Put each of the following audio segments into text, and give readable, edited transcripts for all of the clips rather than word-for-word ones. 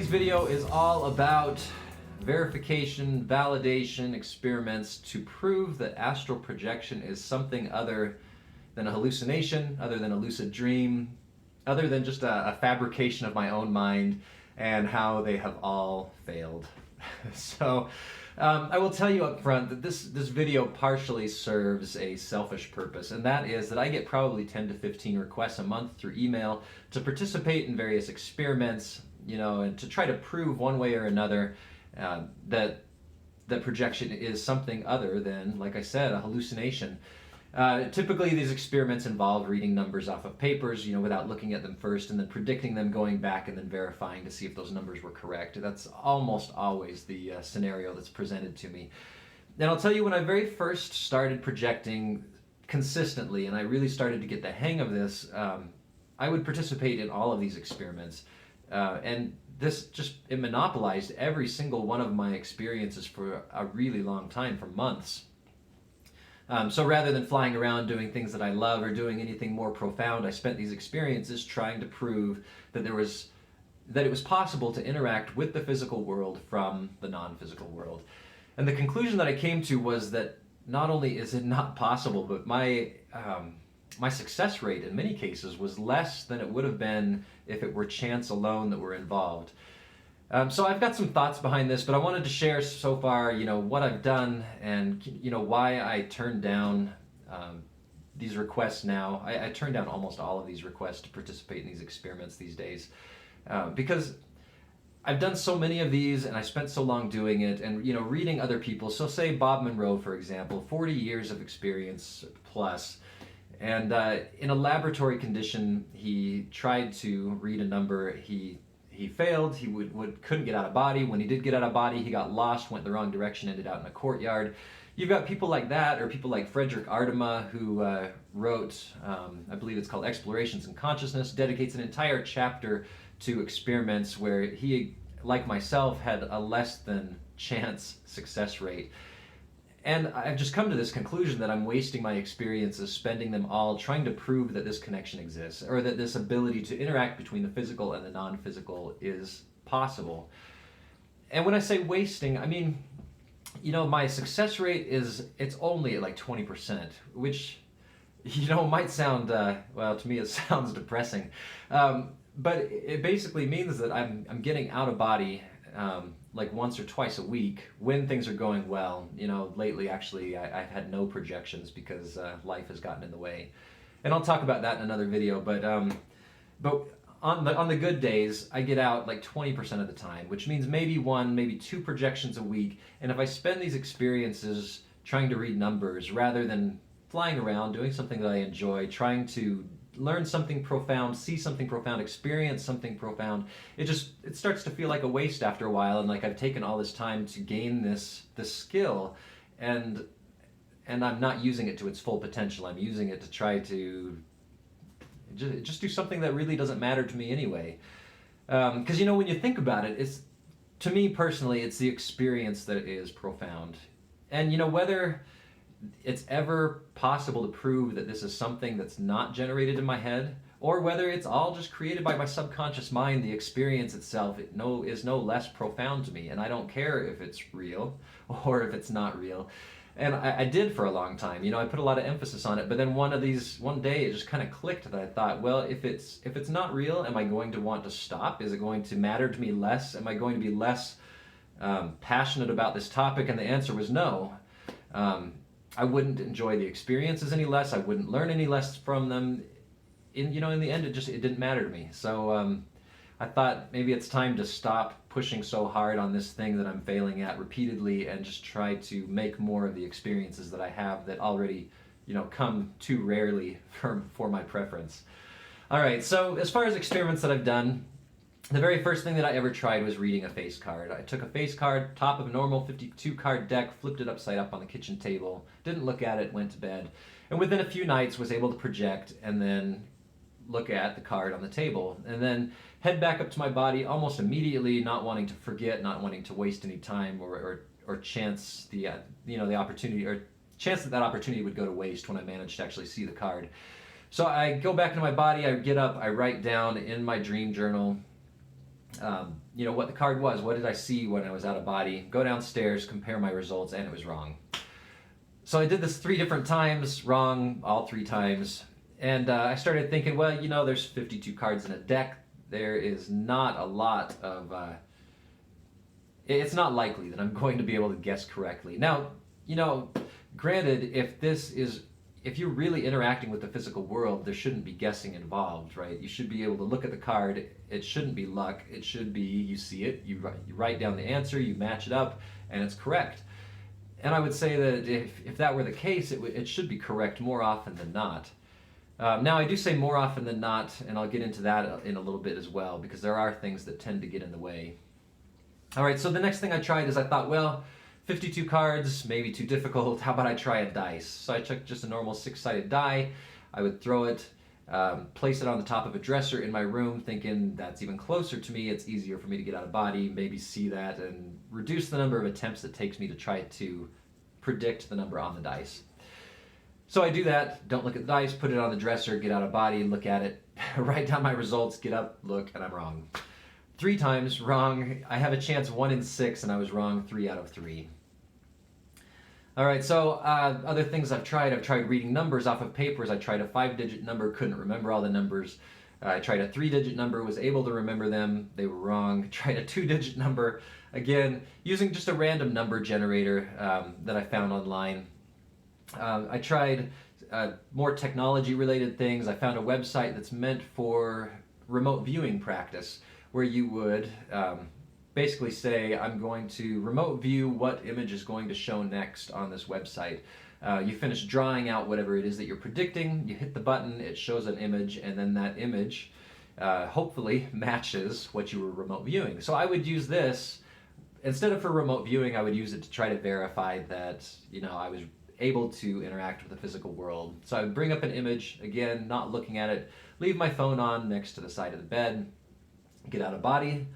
Today's video is all about verification, validation, experiments to prove that astral projection is something other than a hallucination, other than a lucid dream, other than just a fabrication of my own mind, and how they have all failed. So I will tell you up front that this video partially serves a selfish purpose, and that is that I get probably 10 to 15 requests a month through email to participate in various experiments, and to try to prove one way or another that projection is something other than, like I said, a hallucination. Typically these experiments involve reading numbers off of papers, without looking at them first, and then predicting them, going back and then verifying to see if those numbers were correct. That's almost always the scenario that's presented to me. And I'll tell you, when I very first started projecting consistently and I really started to get the hang of this, I would participate in all of these experiments. And this it monopolized every single one of my experiences for a really long time, for months. So rather than flying around doing things that I love or doing anything more profound, I spent these experiences trying to prove that it was possible to interact with the physical world from the non-physical world. And the conclusion that I came to was that not only is it not possible, but my success rate in many cases was less than it would have been if it were chance alone that were involved. So I've got some thoughts behind this, but I wanted to share so far, what I've done and, why I turned down these requests now. I turn down almost all of these requests to participate in these experiments these days because I've done so many of these and I spent so long doing it and, reading other people. So say Bob Monroe, for example, 40 years of experience plus. And in a laboratory condition, he tried to read a number. He failed. He couldn't get out of body. When he did get out of body, he got lost, went the wrong direction, ended out in a courtyard. You've got people like that, or people like Frederick Ardema, who wrote, I believe it's called Explorations in Consciousness, dedicates an entire chapter to experiments where he, like myself, had a less than chance success rate. And I've just come to this conclusion that I'm wasting my experiences, spending them all trying to prove that this connection exists, or that this ability to interact between the physical and the non-physical is possible. And when I say wasting, I mean, my success rate it's only at like 20%, which, might sound, well, to me it sounds depressing. But it basically means that I'm getting out of body like once or twice a week when things are going well. Lately actually I've had no projections because life has gotten in the way, and I'll talk about that in another video. But on the good days I get out like 20% of the time, which means maybe one, maybe two projections a week. And if I spend these experiences trying to read numbers rather than flying around doing something that I enjoy, trying to learn something profound, see something profound, experience something profound, it starts to feel like a waste after a while, and like I've taken all this time to gain this skill, and I'm not using it to its full potential. I'm using it to try to just do something that really doesn't matter to me anyway. Because when you think about it, to me personally, it's the experience that is profound. And whether it's ever possible to prove that this is something that's not generated in my head, or whether it's all just created by my subconscious mind, the experience itself is no less profound to me, and I don't care if it's real or if it's not real. And I did for a long time. I put a lot of emphasis on it, but then one day it just kind of clicked that I thought, well, if it's not real, am I going to want to stop? Is it going to matter to me less? Am I going to be less passionate about this topic? And the answer was no. I wouldn't enjoy the experiences any less. I wouldn't learn any less from them. In the end, it didn't matter to me. So I thought maybe it's time to stop pushing so hard on this thing that I'm failing at repeatedly, and just try to make more of the experiences that I have that already, come too rarely for my preference. All right. So as far as experiments that I've done, the very first thing that I ever tried was reading a face card. I took a face card, top of a normal 52 card deck, flipped it upside up on the kitchen table, didn't look at it, went to bed, and within a few nights was able to project and then look at the card on the table, and then head back up to my body almost immediately, not wanting to forget, not wanting to waste any time or chance the opportunity, or chance that opportunity would go to waste when I managed to actually see the card. So I go back into my body, I get up, I write down in my dream journal what the card was. What did I see when I was out of body? Go downstairs, compare my results, and it was wrong. So I did this 3 different times, wrong all 3 times. And I started thinking, well, there's 52 cards in a deck. There is not a lot of... it's not likely that I'm going to be able to guess correctly. Now, granted, if you're really interacting with the physical world, there shouldn't be guessing involved, right? You should be able to look at the card. It shouldn't be luck. It should be you see it, you write down the answer, you match it up, and it's correct. And I would say that if that were the case, it should be correct more often than not. Now, I do say more often than not, and I'll get into that in a little bit as well, because there are things that tend to get in the way. All right, so the next thing I tried is I thought, well, 52 cards, maybe too difficult. How about I try a dice? So I took just a normal 6-sided die. I would throw it, place it on the top of a dresser in my room, thinking that's even closer to me. It's easier for me to get out of body, maybe see that, and reduce the number of attempts it takes me to try to predict the number on the dice. So I do that, don't look at the dice, put it on the dresser, get out of body, look at it, write down my results, get up, look, and I'm wrong. 3 times wrong. I have a chance 1 in 6, and I was wrong 3 out of 3. All right, so other things I've tried reading numbers off of papers. I tried a 5-digit number, couldn't remember all the numbers. I tried a 3-digit number, was able to remember them. They were wrong. Tried a 2-digit number, again, using just a random number generator that I found online. I tried more technology-related things. I found a website that's meant for remote viewing practice, where you would basically say, I'm going to remote view what image is going to show next on this website. You finish drawing out whatever it is that you're predicting, you hit the button, it shows an image, and then that image hopefully matches what you were remote viewing. So I would use this, instead of for remote viewing, I would use it to try to verify that I was able to interact with the physical world. So I would bring up an image, again, not looking at it, leave my phone on next to the side of the bed, get out of body,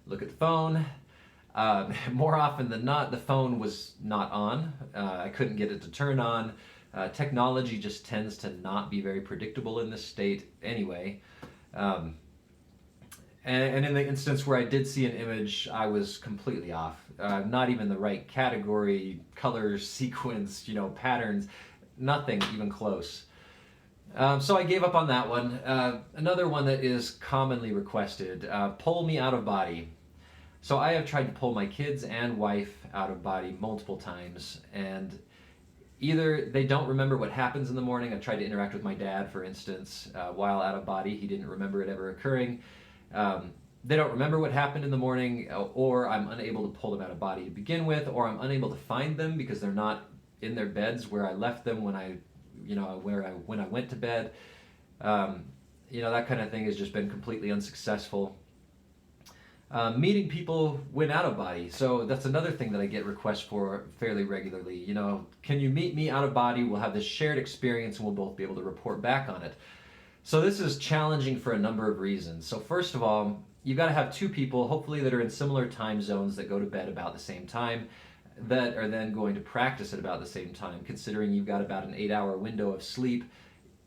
look at the phone. More often than not, the phone was not on. I couldn't get it to turn on. Technology just tends to not be very predictable in this state anyway. And in the instance where I did see an image, I was completely off. Not even the right category, colors, sequence, patterns, nothing even close. So I gave up on that one. Another one that is commonly requested, pull me out of body. So I have tried to pull my kids and wife out of body multiple times, and either they don't remember what happens in the morning. I tried to interact with my dad, for instance, while out of body. He didn't remember it ever occurring. They don't remember what happened in the morning, or I'm unable to pull them out of body to begin with, or I'm unable to find them because they're not in their beds where I left them when I went to bed. That kind of thing has just been completely unsuccessful. Meeting people when out of body. So that's another thing that I get requests for fairly regularly. Can you meet me out of body? We'll have this shared experience and we'll both be able to report back on it. So this is challenging for a number of reasons. So first of all, you've got to have 2 people, hopefully that are in similar time zones, that go to bed about the same time, that are then going to practice at about the same time. Considering you've got about an 8-hour window of sleep,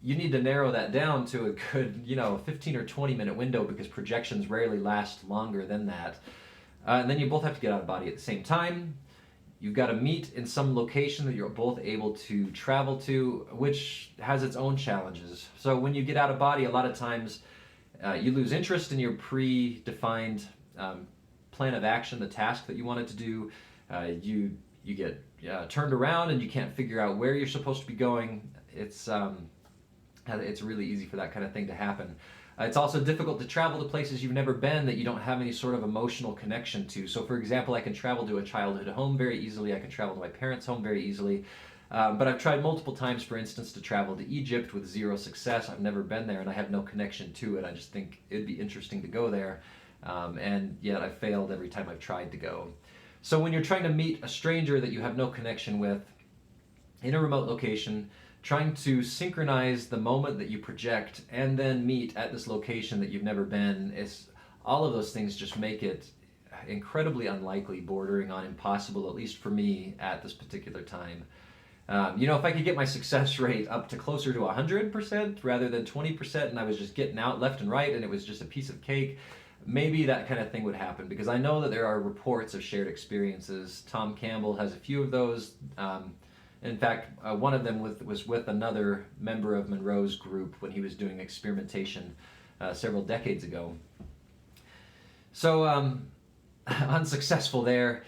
you need to narrow that down to a good, 15 or 20 minute window, because projections rarely last longer than that. And then you both have to get out of body at the same time. You've got to meet in some location that you're both able to travel to, which has its own challenges. So when you get out of body, a lot of times you lose interest in your predefined plan of action, the task that you wanted to do. You get turned around and you can't figure out where you're supposed to be going. It's really easy for that kind of thing to happen. It's also difficult to travel to places you've never been that you don't have any sort of emotional connection to. So for example, I can travel to a childhood home very easily. I can travel to my parents' home very easily. But I've tried multiple times, for instance, to travel to Egypt with 0 success. I've never been there and I have no connection to it. I just think it'd be interesting to go there. And yet I've failed every time I've tried to go. So when you're trying to meet a stranger that you have no connection with in a remote location, trying to synchronize the moment that you project and then meet at this location that you've never been, all of those things just make it incredibly unlikely, bordering on impossible, at least for me at this particular time. If I could get my success rate up to closer to 100% rather than 20%, and I was just getting out left and right and it was just a piece of cake, maybe that kind of thing would happen, because I know that there are reports of shared experiences. Tom Campbell has a few of those. In fact, one of them was with another member of Monroe's group when he was doing experimentation several decades ago. So unsuccessful there.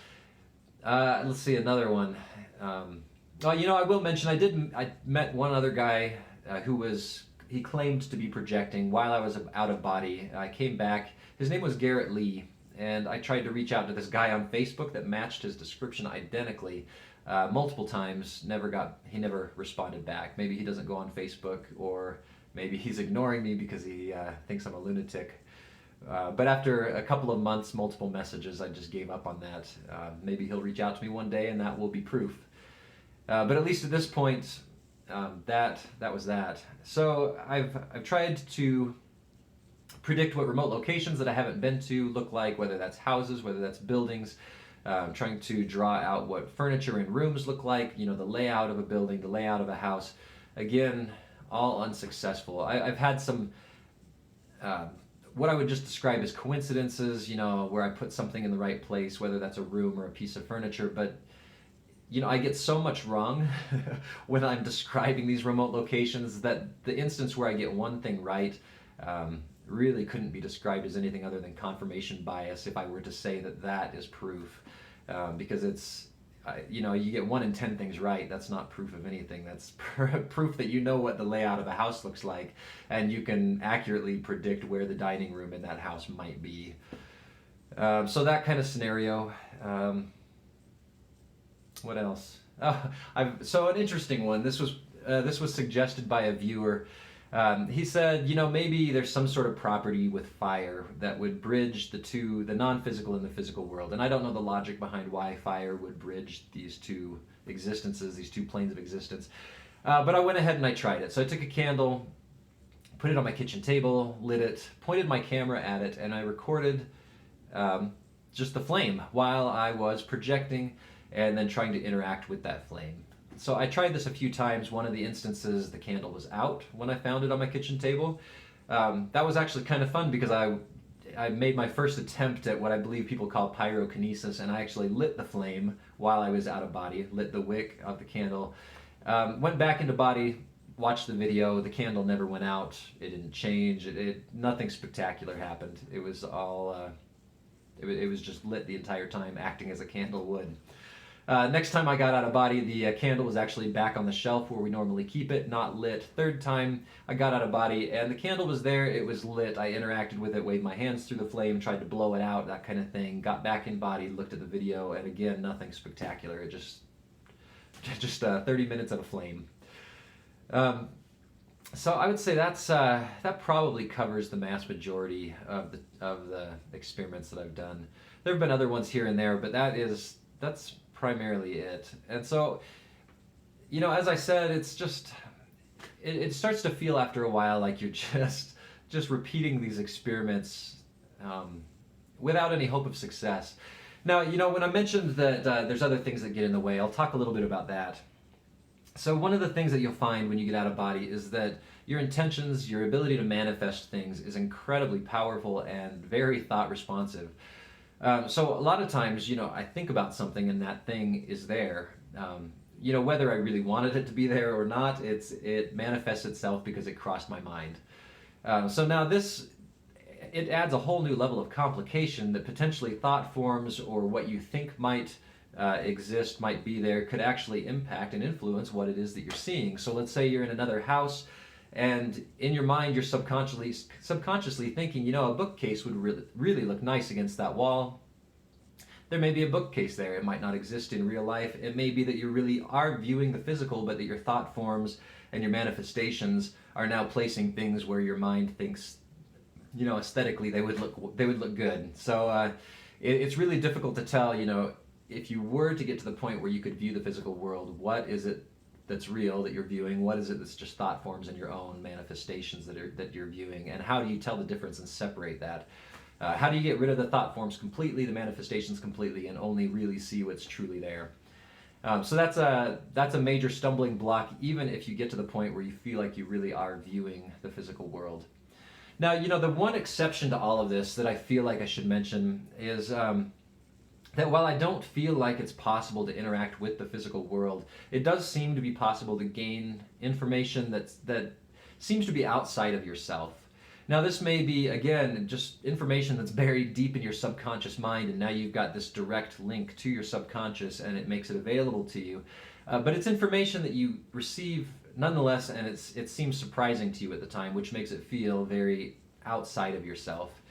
Let's see, another one. Well, I will mention I met one other guy he claimed to be projecting while I was out of body. I came back. His name was Garrett Lee, and I tried to reach out to this guy on Facebook that matched his description identically multiple times. He never responded back. Maybe he doesn't go on Facebook, or maybe he's ignoring me because he thinks I'm a lunatic. But after a couple of months, multiple messages, I just gave up on that. Maybe he'll reach out to me one day, and that will be proof. But at least at this point, that was that. So I've tried to predict what remote locations that I haven't been to look like, whether that's houses, whether that's buildings. Trying to draw out what furniture in rooms look like, the layout of a building, the layout of a house. Again, all unsuccessful. I've had some what I would just describe as coincidences, where I put something in the right place, whether that's a room or a piece of furniture, but I get so much wrong when I'm describing these remote locations that the instance where I get one thing right really couldn't be described as anything other than confirmation bias if I were to say that is proof. Because it's, you get 1 in 10 things right. That's not proof of anything. That's proof that you know what the layout of a house looks like, and you can accurately predict where the dining room in that house might be. So that kind of scenario. What else? So an interesting one. This was suggested by a viewer. He said, maybe there's some sort of property with fire that would bridge the non-physical and the physical world. And I don't know the logic behind why fire would bridge these two existences, these two planes of existence. But I went ahead and I tried it. So I took a candle, put it on my kitchen table, lit it, pointed my camera at it, and I recorded just the flame while I was projecting and then trying to interact with that flame. So I tried this a few times. One of the instances, the candle was out when I found it on my kitchen table. That was actually kind of fun because I made my first attempt at what I believe people call pyrokinesis, and I actually lit the flame while I was out of body, lit the wick of the candle, went back into body, watched the video. The candle never went out. It didn't change. Nothing spectacular happened. It was all, it was just lit the entire time, acting as a candle would. Next time I got out of body, the candle was actually back on the shelf where we normally keep it, not lit. Third time I got out of body and the candle was there, it was lit. I interacted with it, waved my hands through the flame, tried to blow it out, that kind of thing. Got back in body, looked at the video, and again, nothing spectacular. It just 30 minutes of a flame. So I would say that probably covers the mass majority of the experiments that I've done. There have been other ones here and there, but that's primarily it. And so, as I said, it's just it starts to feel after a while like you're just repeating these experiments without any hope of success. Now, when I mentioned that there's other things that get in the way, I'll talk a little bit about that. So one of the things that you'll find when you get out of body is that your intentions, your ability to manifest things is incredibly powerful and very thought responsive. So a lot of times, I think about something and that thing is there. Whether I really wanted it to be there or not, it manifests itself because it crossed my mind. So now it adds a whole new level of complication that potentially thought forms or what you think might exist, might be there, could actually impact and influence what it is that you're seeing. So let's say you're in another house, and in your mind you're subconsciously thinking, a bookcase would really look nice against that wall. There may be a bookcase there. It might not exist in real life. It may be that you really are viewing the physical, but that your thought forms and your manifestations are now placing things where your mind thinks, aesthetically they would look good. So it's really difficult to tell, if you were to get to the point where you could view the physical world, what is it that's real that you're viewing? What is it that's just thought forms in your own manifestations that you're viewing? And how do you tell the difference and separate that? How do you get rid of the thought forms completely, the manifestations completely, and only really see what's truly there? So that's a major stumbling block, even if you get to the point where you feel like you really are viewing the physical world. Now, the one exception to all of this that I feel like I should mention is that while I don't feel like it's possible to interact with the physical world, it does seem to be possible to gain information that seems to be outside of yourself. Now, this may be, again, just information that's buried deep in your subconscious mind, and now you've got this direct link to your subconscious, and it makes it available to you. But it's information that you receive nonetheless, and it seems surprising to you at the time, which makes it feel very outside of yourself.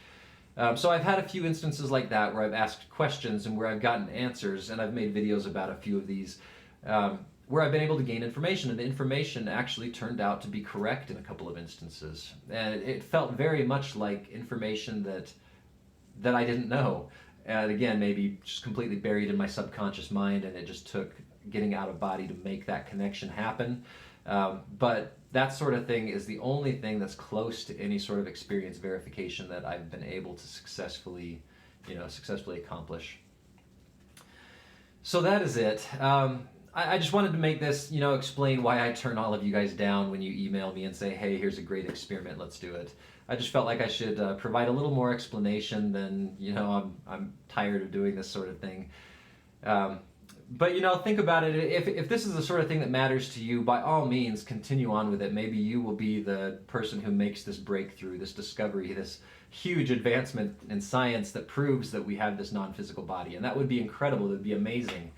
So I've had a few instances like that where I've asked questions and where I've gotten answers, and I've made videos about a few of these, where I've been able to gain information, and the information actually turned out to be correct in a couple of instances. And it felt very much like information that I didn't know. And again, maybe just completely buried in my subconscious mind, and it just took getting out of body to make that connection happen. But that sort of thing is the only thing that's close to any sort of experience verification that I've been able to successfully accomplish. So that is it. I just wanted to make this, explain why I turn all of you guys down when you email me and say, hey, here's a great experiment, let's do it. I just felt like I should provide a little more explanation than, I'm tired of doing this sort of thing. But think about it. If this is the sort of thing that matters to you, by all means, continue on with it. Maybe you will be the person who makes this breakthrough, this discovery, this huge advancement in science that proves that we have this non-physical body. And that would be incredible. It would be amazing.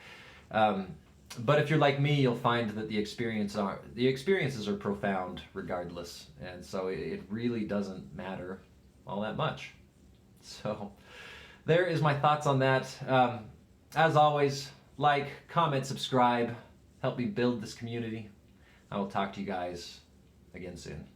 But if you're like me, you'll find that the experiences are profound regardless. And so it really doesn't matter all that much. So there is my thoughts on that. As always, like, comment, subscribe, help me build this community. I will talk to you guys again soon.